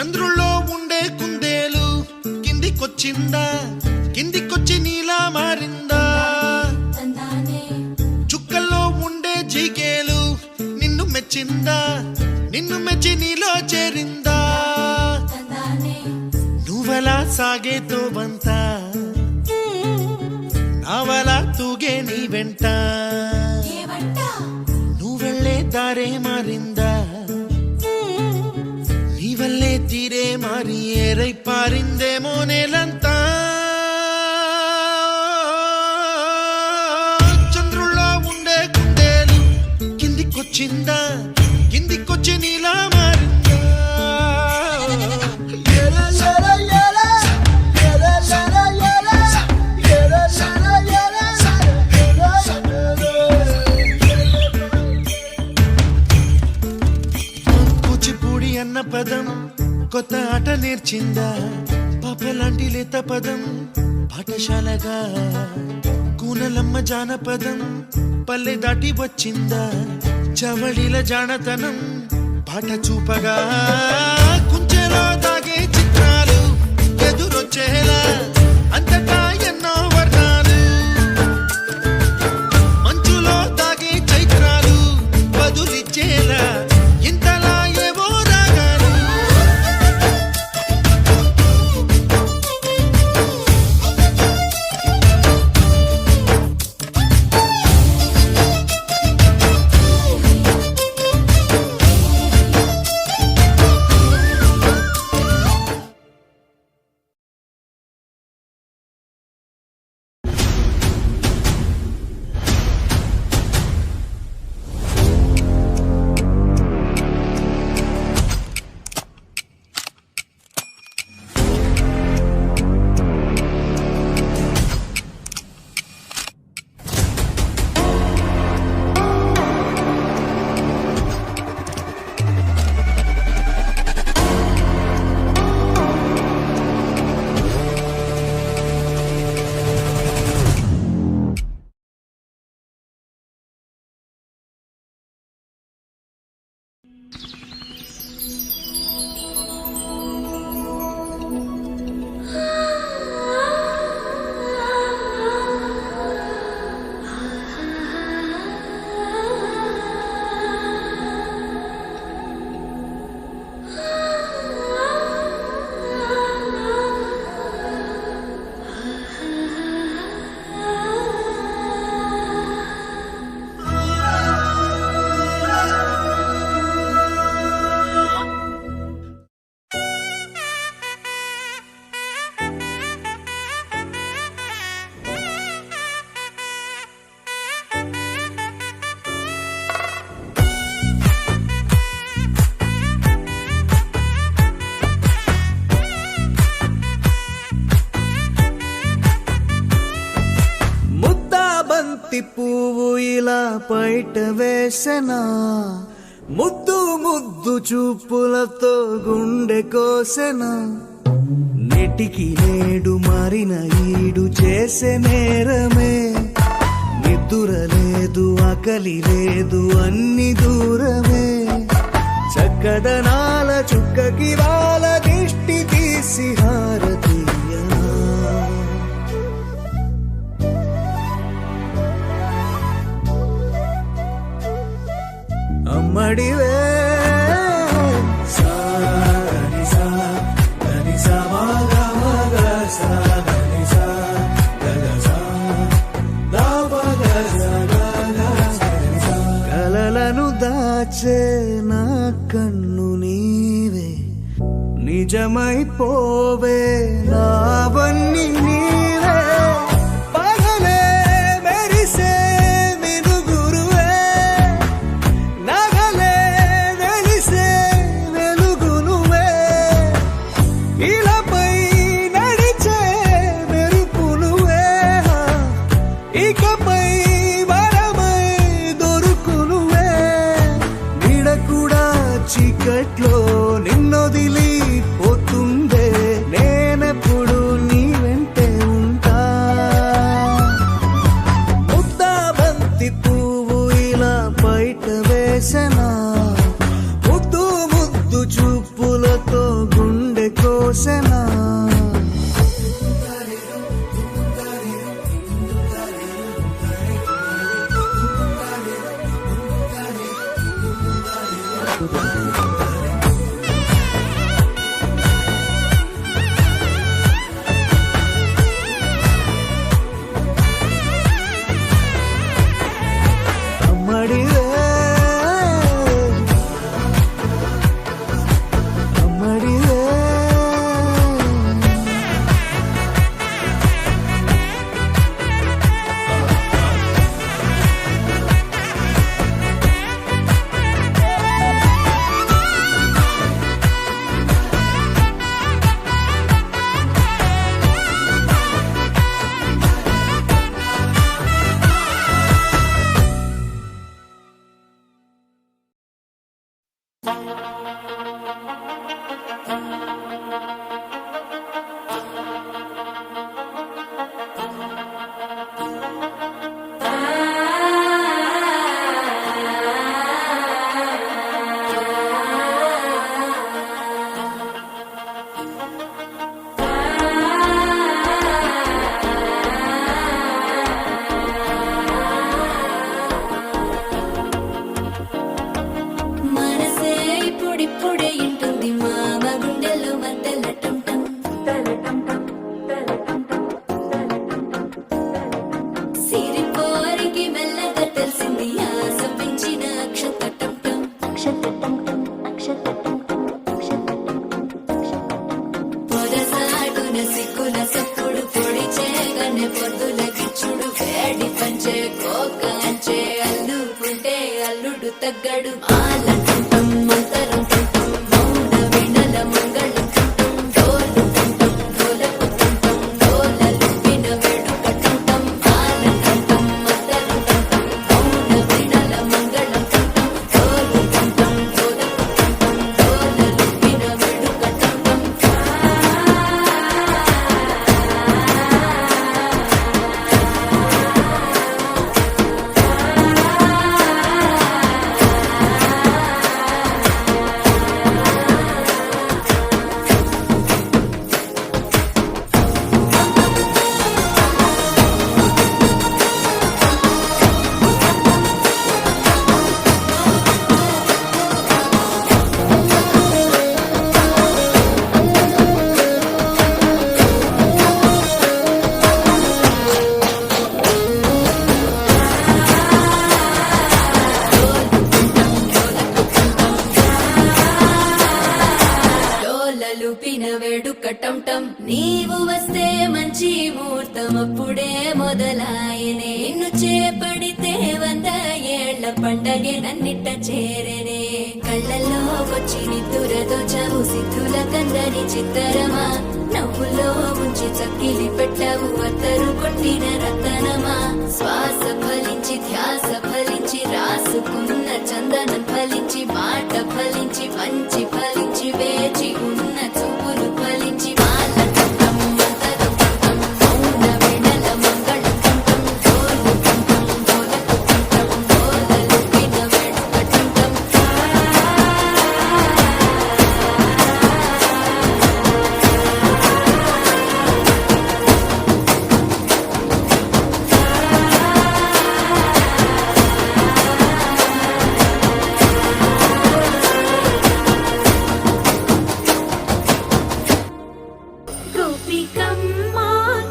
చంద్రుల్లో ఉండే కుందేలు కిందికొచ్చిందా, కిందికొచ్చి నీలా మారిందా? చుక్కల్లో ఉండే జీకేలు నిన్ను మెచ్చిందా, నిన్ను మెచ్చి నీలో చేరిందా? నువ్వలా సాగేతో బంత నావలా తూగే నీ వెంట, నువ్వెళ్ళే దారే మారిందా, నీ వల్లే తీరే మారి ఏరై పారిందేమో నేలంతా. చంద్రుల్లో ఉండే కుందేలు కిందికొచ్చిందా, కిందికొచ్చి నీలా మారిందా? కూచిపూడి అన్న పదం కొత్త ఆట నేర్చిందా, పాపలాంటి లేత పదం పాఠశాలగా? కూనలమ్మ జానపదం పల్లె దాటి వచ్చిందా, చవడిల జానతనం పాట చూపగా? కుంచెలో దాగే చిత్రాలు ఎదురొచ్చేలా అంతటా ఎన్నో వర్ణాలు, మంచులో దాగే చైత్రాలు బదులిచ్చేలా ఇంతలా ఏవో రాగాలు. పువ్వు ఇలా బయట వేసెనా, ముద్దు ముద్దు చూపులతో గుండె కోసెనా? నెటికి నేడు మారిన ఈడు చేసే నేరమే, నిద్ర లేదు ఆకలి లేదు అన్ని దూరమే. చక్కదనాల చుక్కకి వాళ్ళ దిష్టి తీసి హారతీయ అమ్మడివే. కలలను దాచే నా కన్ను నీవే, నిజమైపోవే నావన్నీ నీవే. పగలే మెరిసే మినుగురువే, నగలే వెలిసే వెలుగు నువ్వే. ఇలాపై నడిచే మెరుపు నువ్వే, ఇకపై వరమై దొరుకు నువ్వే. నీడ కూడా చీకట్లో నిన్నొదిలి పోతుందే, నేనెప్పుడు నీ వెంటే ఉంటా. ముద్దా బంతి పువ్వు ఇలా బయట వేసెనా, ముద్దు ముద్దు చూపులతో గుండె మనసే ఇప్పుడిప్పుడే ఇంటుంది మామ గుండెల్లో మధ్యల టంటం సిరి కోరికి మెల్లగా తెలిసింది ఆశ పెంచిన పొరసాటున సిక్కుల సప్పుడు పొడి చేయగానే పొద్దుల గిచ్చుడు వేడి పంచే కోక అంచే అల్లుకుంటే అల్లుడు తగ్గడు ఆలంటుంటం మంతరం టుంటం మౌన వినల మంగళం టుంటం డోలు టుంటం డోలకు టుంటం డోలలు విన వేడుక టుంటం ఆలంటుంటం మంతరం టుంటం మౌన వినల మంగళం టుంటం డోలు టుంటం డోలకు టుంటం డోలలు విన వేడుక టుంటం డోలలుపిన వేడుక టంటం నీవు వస్తే మంచి ముహూర్తం అప్పుడే మొదలాయనే నిన్ను చేపడితే 100 ఏళ్ల పండగే నన్నిట్ట చేరనే కళ్ళల్లో వచ్చి నిద్దురదోచావు సిద్ధుల కందని చిత్తరమా నవ్వులో ఉంచి చక్కిలి పెట్టావు అత్తరు కొట్టిన రతనమా శ్వాస ఫలించి ధ్యాస ఫలించి రాసుకున్న చందనం ఫలించి మాట ఫలించి మంచి ఫలించి వేచి ఉన్న చూపులు ఫలించి మాల టుంటం మంతరం టుంటం మౌన వినల మంగళం టుంటం డోలు టుంటం డోలకు టుంటం డోలలు విన వేడుక టుంటం గోపికమ్మా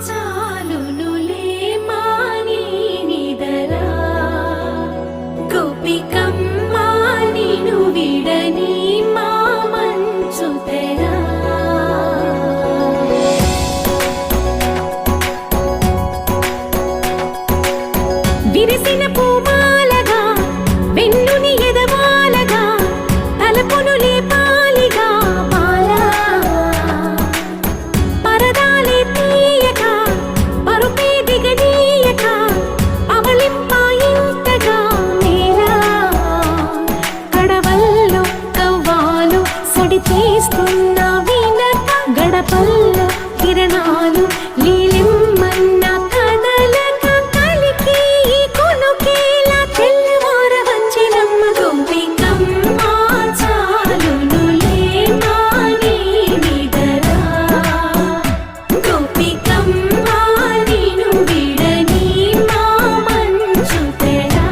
చాలునులే మాని నిదరా గోపికమ్మా నిను విడని మా మంచు తెరా విరిసిన పూమాలగా వెన్నుని ఎదవాలగా తలపును లేపాలిగా బాలా పరదాలే తీయక పరుపే దిగనీయక అవలింపాయింతగా నేలా కడవల్లో కవ్వాలు సడి చేస్తున్న వినక గడపల్లో కిరణాలు లీలిమ్మన్న కదలక కలికి ఈ కొనుకేలా తెల్లవార వంచినమ్మ గోపికమ్మ చాలునులే మాని నిదరా గోపికమ్మ నిను విడని మా మంచు తెరా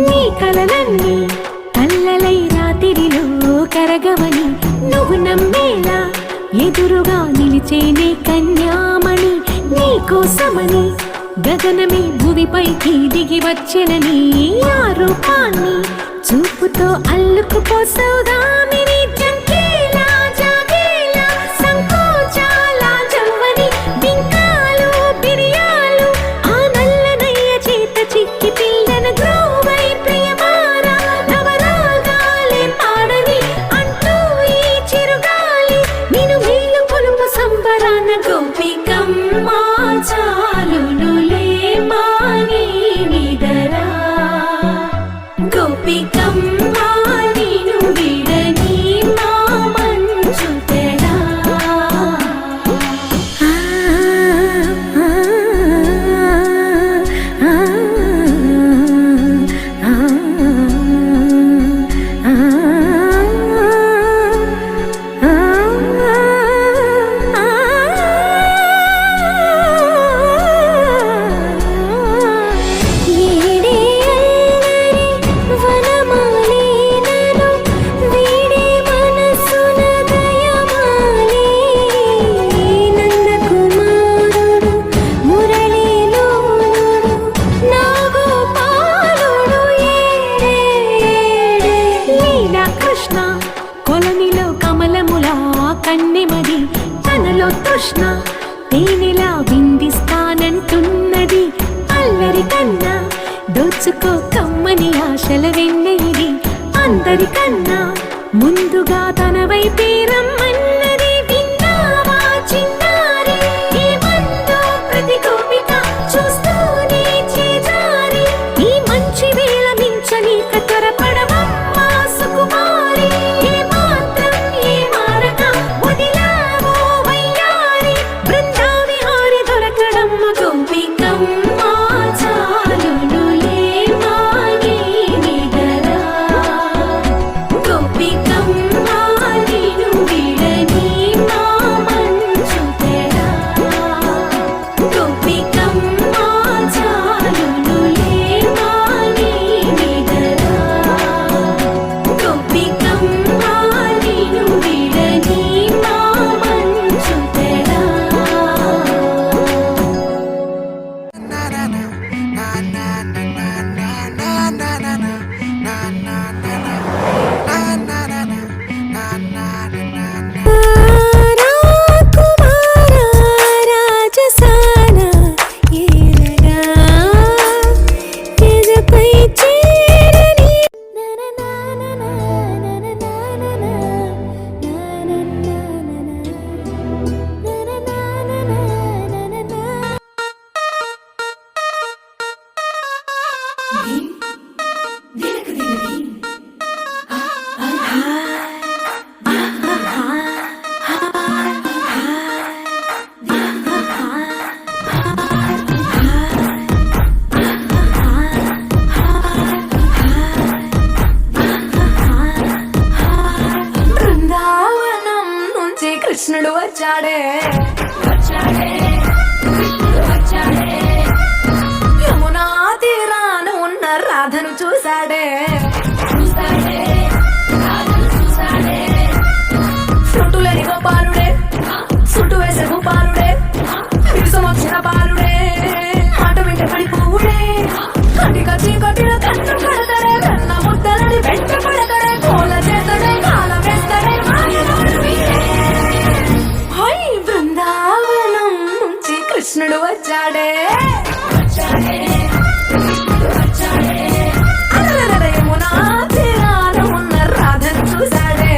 నీ కలలన్నీ కల్లలై రాత్రిలో కరగవని నువ్వు నమ్మేలా ఎదురుగా నిలిచేనే కన్యామణి నీ కోసమని గగనమే భూమిపైకి దిగి వచ్చెనని ఆ రూపాన్ని చూపుతో అల్లుకుపోసౌదామిని జంకేలా జాగేలా సంకోచాల జవ్వని బింకాలు బిరియాలు ఆ నల్లనయ్య చేత చిక్కి పిల్లన గ్రోవై ప్రియమారా నవరాగాలే పాడని అంటూ ఈ చిరుగాలి నిన్ను మేలు పొలుపు సంబరాన గోపికమ్మ చాలునులే మాని నిదరా గోపికమ్మ నిన్ను విడని మా మంచు తెరా ఏడే అల్లరి వనమాలినను వీడే మనసున దయమాలి నందకుమారుడు మురళీలోలుడు నాగోపాలుడు ఏడే లీలా కృష్ణ కొలనిలో కమలములా కన్నెమది తనలో తృష్ణ తేనెలా విందిస్తానంటున్నది అల్లరి కన్నా దోచుకో కమ్మని ఆశల వెన్నెయిది అందరికన్నా ముందుగా తన వైపే రమ్మన్నది విన్నావా చిన్నారి ఏమందో ప్రతి గోపిక చూస్తూనే చేజారి ఈ మంచి వేళ మించనీక త్వరపడవమ్మా సుకుమారి ఏ మాత్రం ఏ మారక వదిలావో వయ్యారి బృందావిహారి దొరకడమ్మ గోపికమ్మ చాలునులే మాని నిదరా గోపికమ్మ నిన్ను విడని మా మంచు తెరా గోపికమ్మ చాలునులే మాని నిదరా గోపికమ్మ నిన్ను విడని మా మంచు తెరా బృందావనం నుంచి కృష్ణుడు వచ్చాడే యమునా తీరాన ఉన్న రాధను చూశాడే చుట్టులేని గోపాలుడే చుట్టు వేసే గోపాలుడే విషం వచ్చిన బాలుడే మాట వెంట పడిపోవుడే కటిక చీకటిన కన్ను కడతడే కన్న ముద్దలని వెంట పడతడే కోల చేతడే కాల వేస్తడే మాయలోడు వీడే. హై బృందావనం నుంచి కృష్ణుడు వచ్చాడే అలలల యమునా తీరాన ఉన్న రాధను చూశాడే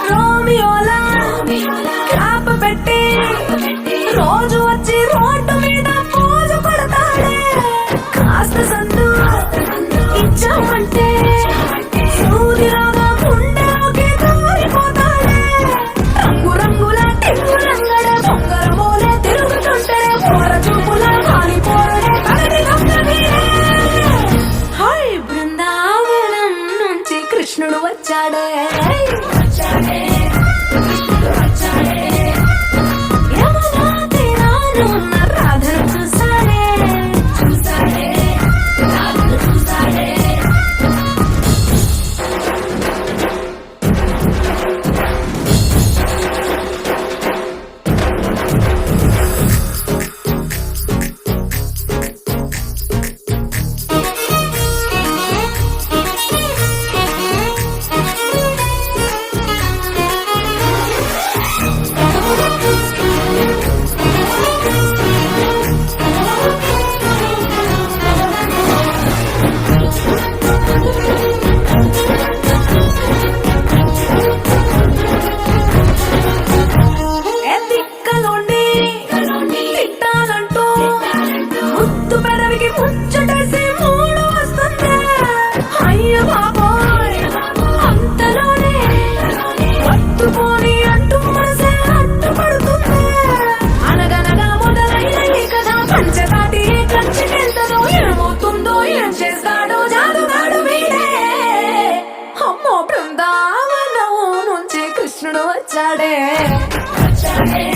రోమియోలా క్యాప్ పెట్టి రోజు వచ్చి రోడ్డు మీద పోజు కొడతాడే కాస్త సందు ఇచ్చామంటే సూదిలాగా గుండెలోకి దూరిపోతాడే రంగు రంగుల టింగు రంగడ బొంగరమోలే తిరుగుతుంటే పోర చూపుల కాలిపోరడే కలడి హై బృందావనం నుంచి కృష్ణుడు వచ్చాడే రాడే